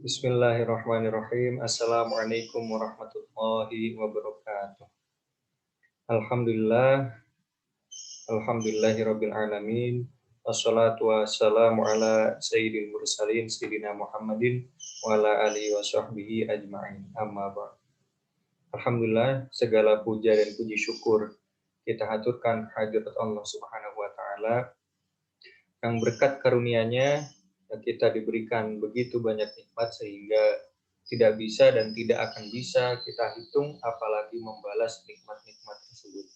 Bismillahirrahmanirrahim. Assalamualaikum warahmatullahi wabarakatuh. Alhamdulillah, alhamdulillahirabbil alamin. Wassalatu wassalamu ala sayyidil mursalin sayyidina Muhammadin wa ala alihi wa sahbihi ajma'in. Amma ba'd. Alhamdulillah, segala puja dan puji syukur kita haturkan kehadirat Allah Subhanahu wa taala yang berkat karunia-Nya kita diberikan begitu banyak nikmat sehingga tidak bisa dan tidak akan bisa kita hitung apalagi membalas nikmat-nikmat tersebut.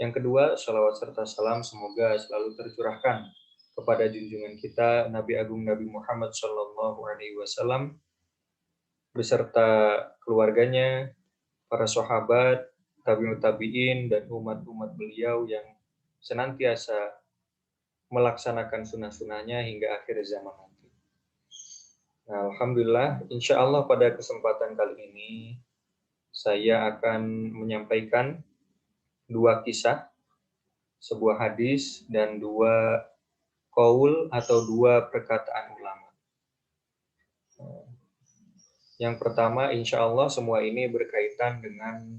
Yang kedua, salawat serta salam semoga selalu tercurahkan kepada junjungan kita Nabi Agung Nabi Muhammad Shallallahu Alaihi Wasallam beserta keluarganya, para sahabat, tabi'ut tabi'in dan umat-umat beliau yang senantiasa melaksanakan sunnah-sunnahnya hingga akhir zaman nanti. Nah, alhamdulillah, insya Allah pada kesempatan kali ini saya akan menyampaikan dua kisah, sebuah hadis dan dua qaul atau dua perkataan ulama. Yang pertama, insya Allah semua ini berkaitan dengan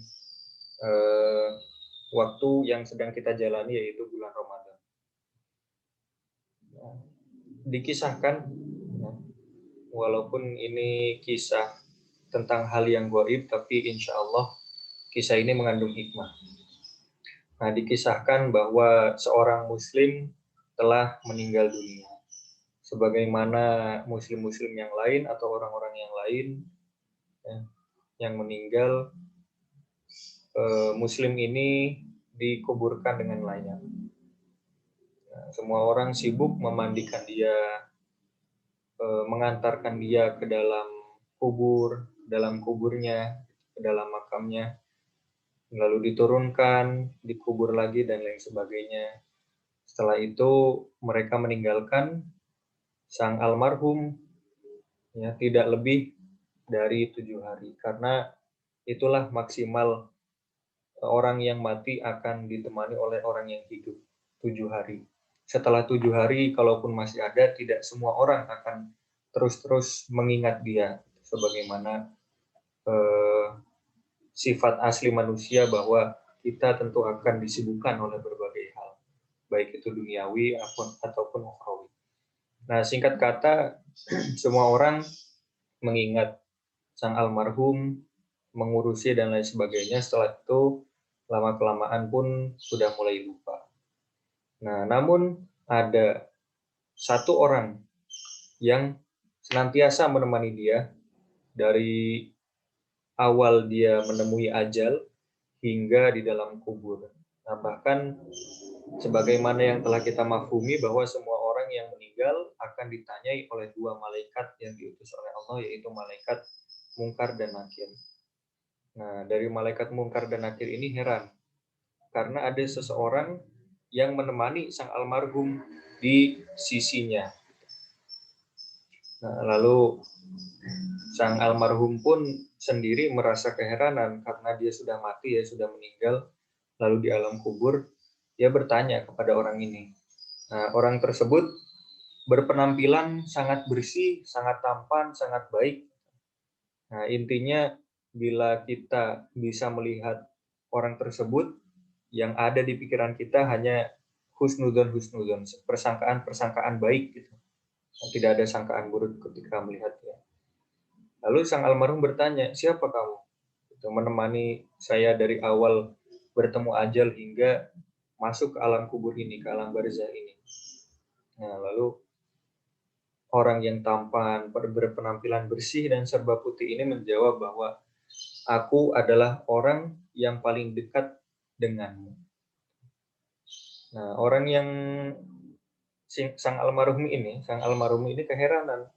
waktu yang sedang kita jalani yaitu bulan Ramadan. Dikisahkan, walaupun ini kisah tentang hal yang gaib, tapi insya Allah kisah ini mengandung hikmah. Nah, dikisahkan bahwa seorang muslim telah meninggal dunia. Sebagaimana muslim-muslim yang lain atau orang-orang yang lain yang meninggal, muslim ini dikuburkan dengan layak. Nah, semua orang sibuk memandikan dia, mengantarkan dia ke dalam kuburnya, ke dalam makamnya, lalu diturunkan, dikubur lagi dan lain sebagainya. Setelah itu mereka meninggalkan sang almarhum ya tidak lebih dari 7 hari, karena itulah maksimal orang yang mati akan ditemani oleh orang yang hidup 7 hari. Setelah 7 hari, kalaupun masih ada, tidak semua orang akan terus-terus mengingat dia, sebagaimana sifat asli manusia bahwa kita tentu akan disibukkan oleh berbagai hal, baik itu duniawi ataupun ukhrawi. Nah, singkat kata, semua orang mengingat sang almarhum, mengurusi dan lain sebagainya. Setelah itu, lama-kelamaan pun sudah mulai lupa. Nah, namun ada satu orang yang senantiasa menemani dia dari awal dia menemui ajal hingga di dalam kubur. Nah, bahkan sebagaimana yang telah kita mafhumi bahwa semua orang yang meninggal akan ditanyai oleh dua malaikat yang diutus oleh Allah, yaitu malaikat Mungkar dan Nakir. Nah, dari malaikat Mungkar dan Nakir ini heran, karena ada seseorang yang menemani sang almarhum di sisinya. Nah, lalu sang almarhum pun sendiri merasa keheranan karena dia sudah mati, ya sudah meninggal, lalu di alam kubur, dia bertanya kepada orang ini. Nah, orang tersebut berpenampilan sangat bersih, sangat tampan, sangat baik. Nah, intinya bila kita bisa melihat orang tersebut, yang ada di pikiran kita hanya husnuzon, persangkaan baik gitu. Tidak ada sangkaan buruk ketika melihatnya. Lalu sang almarhum bertanya, siapa kamu? Itu menemani saya dari awal bertemu ajal hingga masuk ke alam kubur ini, ke alam barzah ini. Nah, lalu orang yang tampan, berpenampilan bersih dan serba putih ini menjawab bahwa aku adalah orang yang paling dekat denganmu. Nah, orang yang sang almarhum ini keheranan.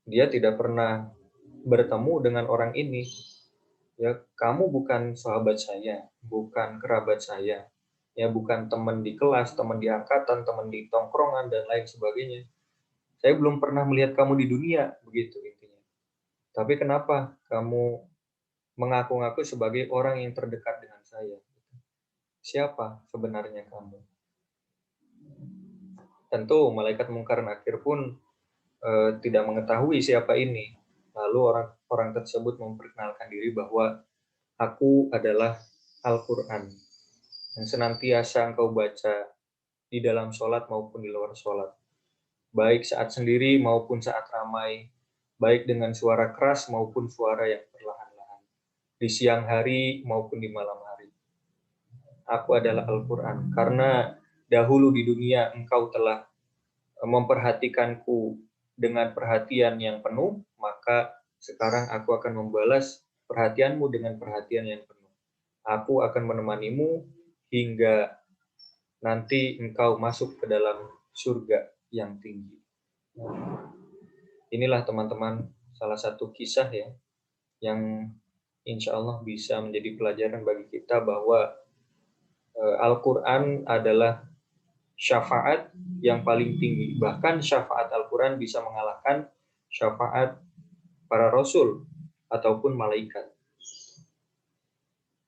Dia tidak pernah bertemu dengan orang ini. Ya, kamu bukan sahabat saya, bukan kerabat saya, ya bukan teman di kelas, teman di angkatan, teman di tongkrongan dan lain sebagainya. Saya belum pernah melihat kamu di dunia, begitu intinya. Tapi kenapa kamu mengaku-ngaku sebagai orang yang terdekat dengan saya? Siapa sebenarnya kamu? Tentu malaikat Mungkar Nakir pun tidak mengetahui siapa ini. Lalu orang tersebut memperkenalkan diri bahwa aku adalah Al-Quran yang senantiasa engkau baca di dalam sholat maupun di luar sholat, baik saat sendiri maupun saat ramai, baik dengan suara keras maupun suara yang perlahan-lahan, di siang hari maupun di malam hari. Aku adalah Al-Quran, karena dahulu di dunia engkau telah memperhatikanku dengan perhatian yang penuh, maka sekarang aku akan membalas perhatianmu dengan perhatian yang penuh. Aku akan menemanimu hingga nanti engkau masuk ke dalam surga yang tinggi. Inilah teman-teman salah satu kisah ya, yang insya Allah bisa menjadi pelajaran bagi kita bahwa Al-Quran adalah syafaat yang paling tinggi. Bahkan syafaat Al-Quran bisa mengalahkan syafaat para rasul ataupun malaikat.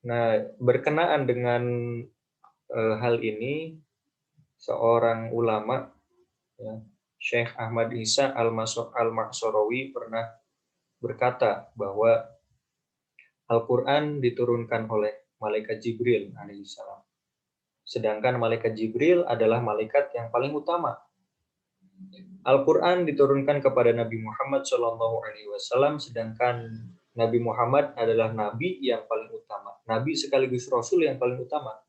Nah, berkenaan dengan hal ini, seorang ulama, ya, Syekh Ahmad Isa Al-Maksurawi pernah berkata bahwa Al-Quran diturunkan oleh malaikat Jibril alaihissalam. Sedangkan malaikat Jibril adalah malaikat yang paling utama. Al-Quran diturunkan kepada Nabi Muhammad SAW, sedangkan Nabi Muhammad adalah Nabi yang paling utama. Nabi sekaligus Rasul yang paling utama.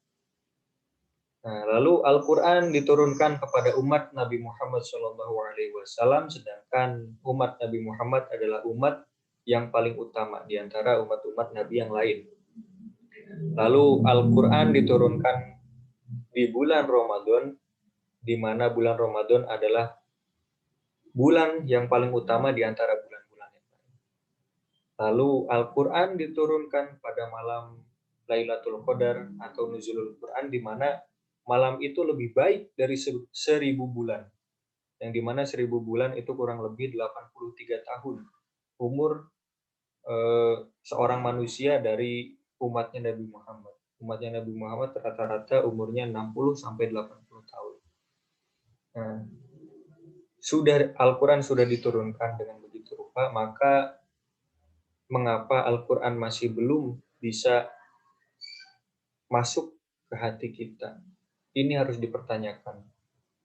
Nah, lalu Al-Quran diturunkan kepada umat Nabi Muhammad SAW, sedangkan umat Nabi Muhammad adalah umat yang paling utama di antara umat-umat Nabi yang lain. Lalu Al-Quran diturunkan di bulan Ramadan, di mana bulan Ramadan adalah bulan yang paling utama di antara bulan-bulan yang lain. Lalu Al-Quran diturunkan pada malam Lailatul Qadar atau Nuzulul Quran, di mana malam itu lebih baik dari 1000 bulan. Yang di mana 1000 bulan itu kurang lebih 83 tahun. Umur seorang manusia dari umatnya Nabi Muhammad. Umatnya Nabi Muhammad rata-rata umurnya 60 sampai 80 tahun. Nah, Al-Quran sudah diturunkan dengan begitu rupa, maka mengapa Al-Quran masih belum bisa masuk ke hati kita? Ini harus dipertanyakan.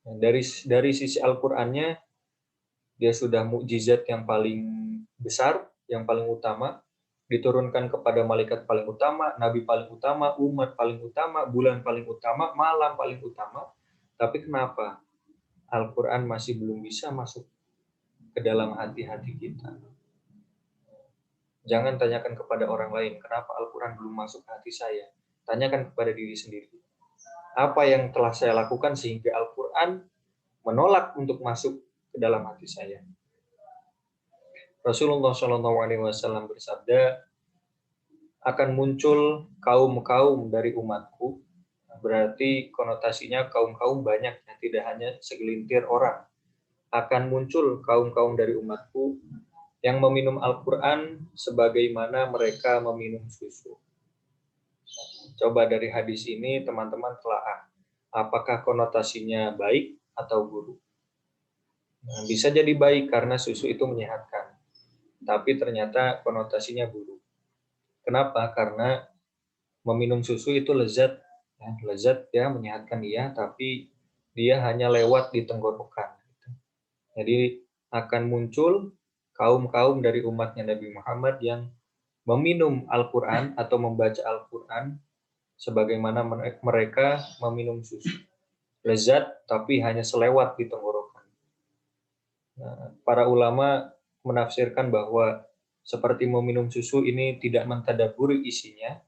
Nah, dari sisi Al-Qurannya, dia sudah mukjizat yang paling besar, yang paling utama, diturunkan kepada malaikat paling utama, nabi paling utama, umat paling utama, bulan paling utama, malam paling utama. Tapi kenapa Al-Quran masih belum bisa masuk ke dalam hati-hati kita? Jangan tanyakan kepada orang lain, kenapa Al-Quran belum masuk ke hati saya. Tanyakan kepada diri sendiri. Apa yang telah saya lakukan sehingga Al-Quran menolak untuk masuk ke dalam hati saya. Rasulullah SAW bersabda, akan muncul kaum-kaum dari umatku. Berarti konotasinya kaum-kaum banyak, tidak hanya segelintir orang. Akan muncul kaum-kaum dari umatku yang meminum Al-Quran sebagaimana mereka meminum susu. Coba dari hadis ini teman-teman telaah, apakah konotasinya baik atau buruk? Nah, bisa jadi baik karena susu itu menyehatkan, tapi ternyata konotasinya buruk. Kenapa? Karena meminum susu itu lezat, ya menyehatkan dia, tapi dia hanya lewat di tenggorokan. Jadi akan muncul kaum-kaum dari umatnya Nabi Muhammad yang meminum Al-Quran atau membaca Al-Quran sebagaimana mereka meminum susu. Lezat, tapi hanya selewat di tenggorokan. Nah, para ulama menafsirkan bahwa seperti meminum susu ini tidak mentadaburi isinya,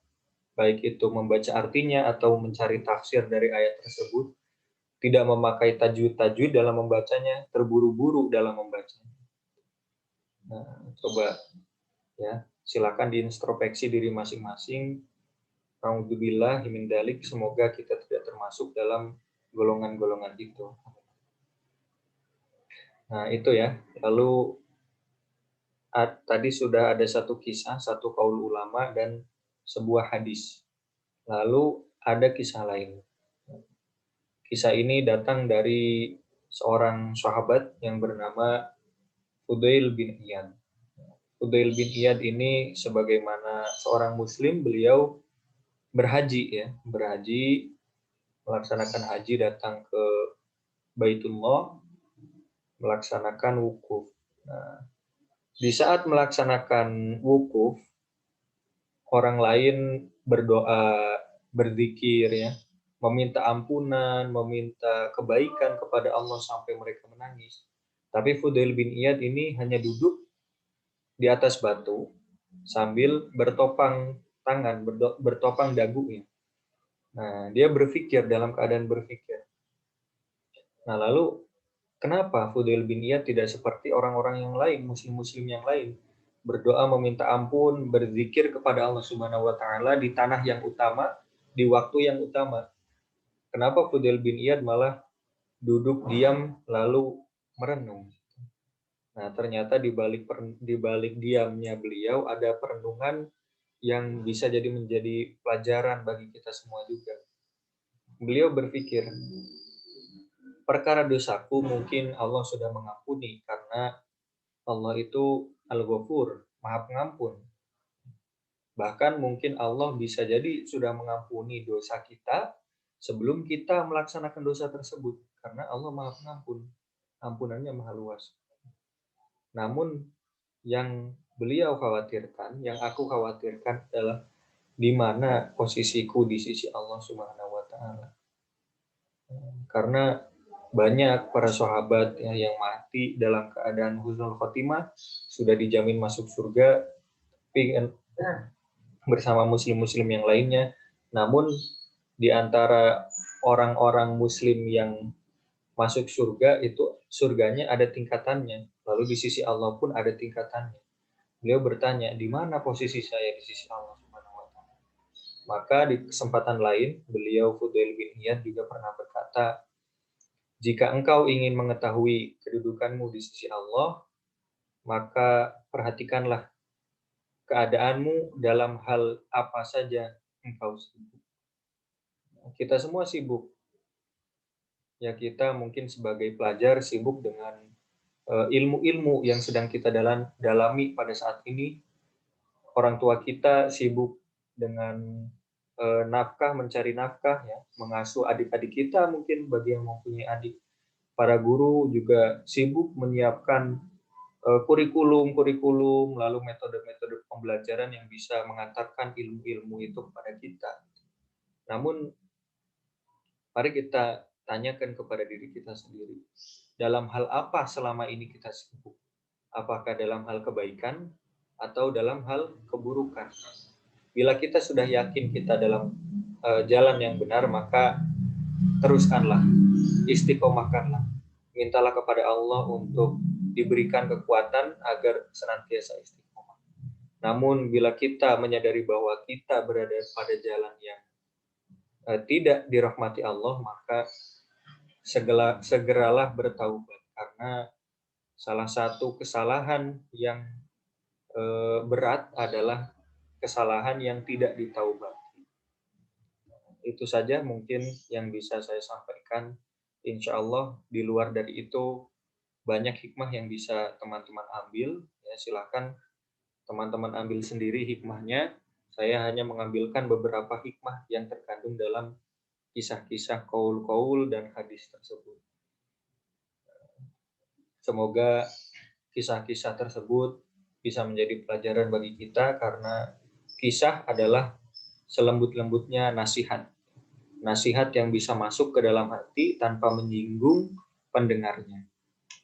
baik itu membaca artinya atau mencari tafsir dari ayat tersebut, tidak memakai tajwid dalam membacanya, terburu-buru dalam membacanya. Nah, coba ya, silakan diintrospeksi diri masing-masing. Alhamdulillah, min dalik, semoga kita tidak termasuk dalam golongan-golongan itu. Nah, itu ya. Lalu tadi sudah ada satu kisah, satu qaul ulama dan sebuah hadis. Lalu ada kisah lain. Kisah ini datang dari seorang sahabat yang bernama Fudail bin Iyad. Fudail bin Iyad ini sebagaimana seorang muslim, beliau berhaji ya, berhaji, melaksanakan haji, datang ke Baitullah, melaksanakan wukuf. Nah, di saat melaksanakan wukuf, orang lain berdoa, berzikir ya, meminta ampunan, meminta kebaikan kepada Allah sampai mereka menangis. Tapi Fudail bin Iyad ini hanya duduk di atas batu sambil bertopang tangan, bertopang dagunya. Nah, dia berpikir, dalam keadaan berpikir. Nah, lalu kenapa Fudail bin Iyad tidak seperti orang-orang yang lain, muslim-muslim yang lain, berdoa meminta ampun, berzikir kepada Allah Subhanahu wa taala di tanah yang utama, di waktu yang utama. Kenapa Fudail bin Iyad malah duduk diam lalu merenung? Nah, ternyata di balik diamnya beliau ada perenungan yang bisa menjadi pelajaran bagi kita semua juga. Beliau berpikir, perkara dosaku mungkin Allah sudah mengampuni karena Allah itu Al-Ghafur, Maha Pengampun. Bahkan mungkin Allah bisa jadi sudah mengampuni dosa kita sebelum kita melaksanakan dosa tersebut, karena Allah Maha Pengampun, ampunannya maha luas. Namun yang beliau khawatirkan, yang aku khawatirkan adalah di mana posisiku di sisi Allah Subhanahu wa taala. Karena banyak para sahabat yang mati dalam keadaan husnul khotimah, sudah dijamin masuk surga, tapi bersama muslim-muslim yang lainnya. Namun di antara orang-orang muslim yang masuk surga itu, surganya ada tingkatannya. Lalu di sisi Allah pun ada tingkatannya. Beliau bertanya, di mana posisi saya di sisi Allah Subhanahu wa taala? Maka di kesempatan lain, beliau Fudail bin Iyad juga pernah berkata, jika engkau ingin mengetahui kedudukanmu di sisi Allah, maka perhatikanlah keadaanmu dalam hal apa saja engkau sibuk. Kita semua sibuk. Ya, kita mungkin sebagai pelajar sibuk dengan ilmu-ilmu yang sedang kita dalami pada saat ini. Orang tua kita sibuk dengan nafkah, mencari nafkah, ya, mengasuh adik-adik kita mungkin bagi yang mempunyai adik. Para guru juga sibuk menyiapkan kurikulum, lalu metode-metode pembelajaran yang bisa mengantarkan ilmu-ilmu itu kepada kita. Namun, mari kita tanyakan kepada diri kita sendiri, dalam hal apa selama ini kita sibuk? Apakah dalam hal kebaikan atau dalam hal keburukan? Bila kita sudah yakin kita dalam jalan yang benar, maka teruskanlah, istiqomahkanlah. Mintalah kepada Allah untuk diberikan kekuatan agar senantiasa istiqomah. Namun bila kita menyadari bahwa kita berada pada jalan yang tidak dirahmati Allah, maka segeralah bertaubat, karena salah satu kesalahan yang berat adalah kesalahan yang tidak ditaubati. Itu saja mungkin yang bisa saya sampaikan. Insya Allah di luar dari itu banyak hikmah yang bisa teman-teman ambil. Ya, silakan teman-teman ambil sendiri hikmahnya. Saya hanya mengambilkan beberapa hikmah yang terkandung dalam kisah-kisah qaul-qaul dan hadis tersebut. Semoga kisah-kisah tersebut bisa menjadi pelajaran bagi kita, karena kisah adalah selembut-lembutnya nasihat. Nasihat yang bisa masuk ke dalam hati tanpa menyinggung pendengarnya.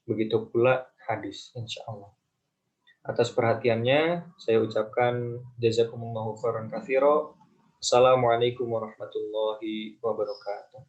Begitu pula hadis, insya Allah. Atas perhatiannya, saya ucapkan jazakumullahu khairan katsira. Assalamualaikum warahmatullahi wabarakatuh.